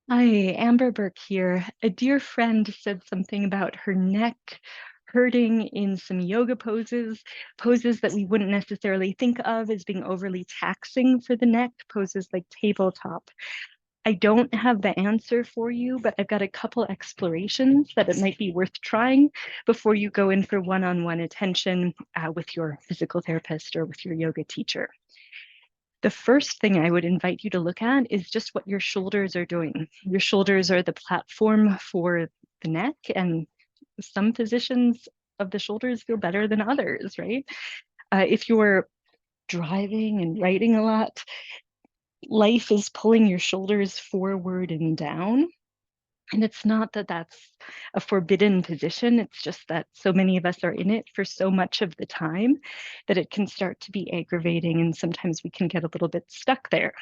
Hi, Amber Burke here. A dear friend said something about her neck hurting in some yoga poses, poses that we wouldn't necessarily think of as being overly taxing for the neck, poses like tabletop. I don't have the answer for you, but I've got a couple explorations that it might be worth trying before you go in for one-on-one attention with your physical therapist or with your yoga teacher. The first thing I would invite you to look at is just what your shoulders are doing. Your shoulders are the platform for the neck, and some positions of the shoulders feel better than others, right? If you're driving and writing a lot, life is pulling your shoulders forward and down. And it's not that that's a forbidden position. It's just that so many of us are in it for so much of the time that it can start to be aggravating. And sometimes we can get a little bit stuck there.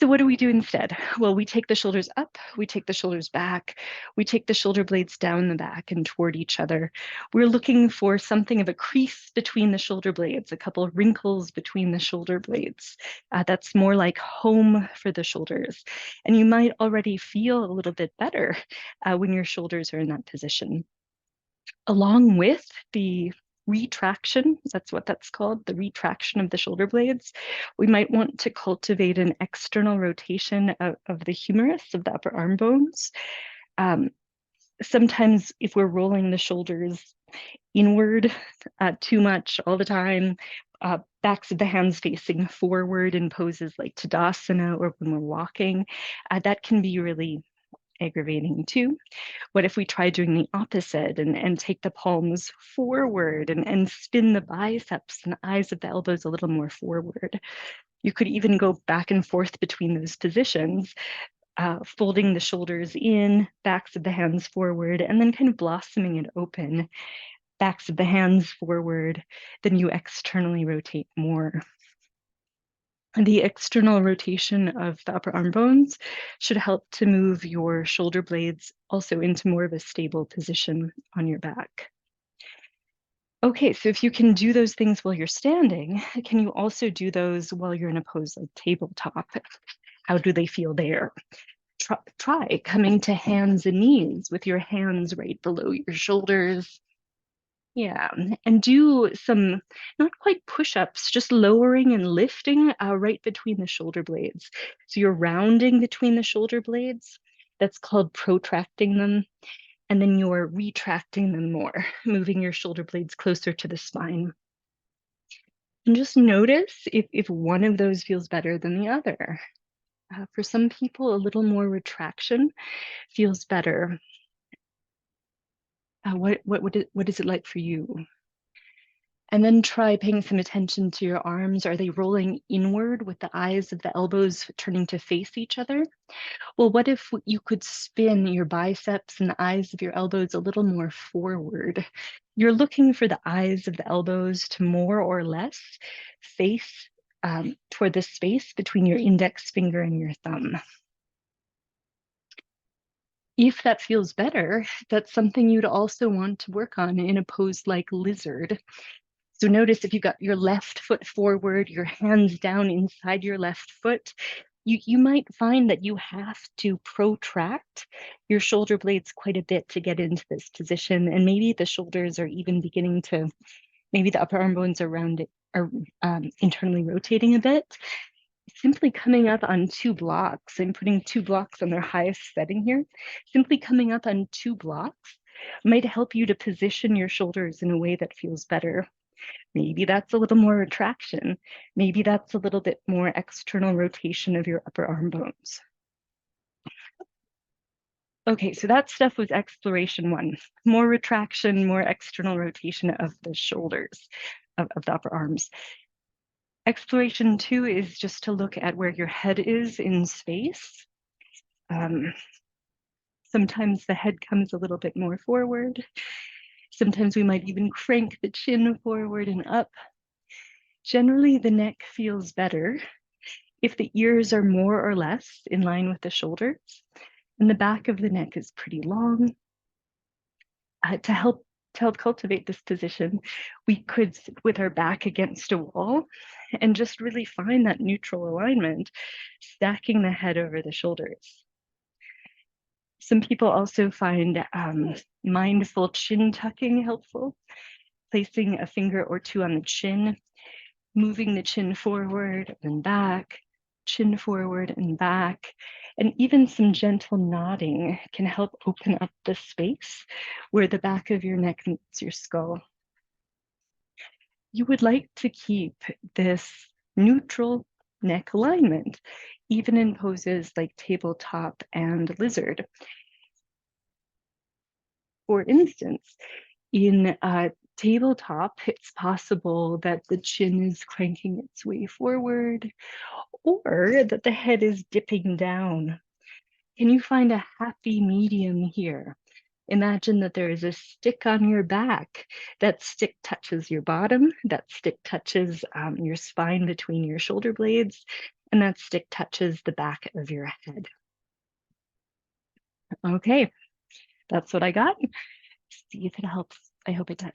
So what do we do instead? Well, we take the shoulders up, we take the shoulders back, we take the shoulder blades down the back and toward each other. We're looking for something of a crease between the shoulder blades, a couple of wrinkles between the shoulder blades. That's more like home for the shoulders. And you might already feel a little bit better when your shoulders are in that position. Along with the retraction, that's what that's called, the retraction of the shoulder blades, we might want to cultivate an external rotation of the humerus of the upper arm bones. Um, Sometimes if we're rolling the shoulders inward too much all the time, backs of the hands facing forward in poses like Tadasana or when we're walking, that can be really aggravating too. What if we try doing the opposite and take the palms forward and spin the biceps and the eyes of the elbows a little more forward? You could even go back and forth between those positions, folding the shoulders in, backs of the hands forward, and then kind of blossoming it open, backs of the hands forward, then you externally rotate more. The external rotation of the upper arm bones should help to move your shoulder blades also into more of a stable position on your back. Okay, so if you can do those things while you're standing, can you also do those while you're in a pose like tabletop? How do they feel there? Try coming to hands and knees with your hands right below your shoulders. Yeah, and do some not quite push-ups, just lowering and lifting right between the shoulder blades. So you're rounding between the shoulder blades. That's called protracting them. And then you're retracting them more, moving your shoulder blades closer to the spine. And just notice if one of those feels better than the other. For some people, a little more retraction feels better. What is it like for you? And then try paying some attention to your arms. Are they rolling inward with the eyes of the elbows turning to face each other? Well, what if you could spin your biceps and the eyes of your elbows a little more forward? You're looking for the eyes of the elbows to more or less face toward the space between your index finger and your thumb. If that feels better, that's something you'd also want to work on in a pose like lizard. So notice if you've got your left foot forward, your hands down inside your left foot, you might find that you have to protract your shoulder blades quite a bit to get into this position. And maybe the shoulders are even beginning to, maybe the upper arm bones around it are internally rotating a bit. Simply coming up on two blocks and putting two blocks on their highest setting here, simply coming up on two blocks might help you to position your shoulders in a way that feels better. Maybe that's a little more retraction. Maybe that's a little bit more external rotation of your upper arm bones. Okay, so that stuff was exploration one. More retraction, more external rotation of the shoulders, of the upper arms. Exploration two is just to look at where your head is in space. Sometimes the head comes a little bit more forward. Sometimes we might even crank the chin forward and up. Generally, the neck feels better if the ears are more or less in line with the shoulders, and the back of the neck is pretty long. To help cultivate this position, we could sit with our back against a wall and just really find that neutral alignment, stacking the head over the shoulders. Some people also find mindful chin tucking helpful, placing a finger or two on the chin, moving the chin forward and back, chin forward and back, and even some gentle nodding can help open up the space where the back of your neck meets your skull. You would like to keep this neutral neck alignment, even in poses like tabletop and lizard. For instance, in tabletop, it's possible that the chin is cranking its way forward or that the head is dipping down. Can you find a happy medium here? Imagine that there is a stick on your back. That stick touches your bottom, that stick touches your spine between your shoulder blades, and that stick touches the back of your head. Okay, that's what I got. See if it helps. I hope it does.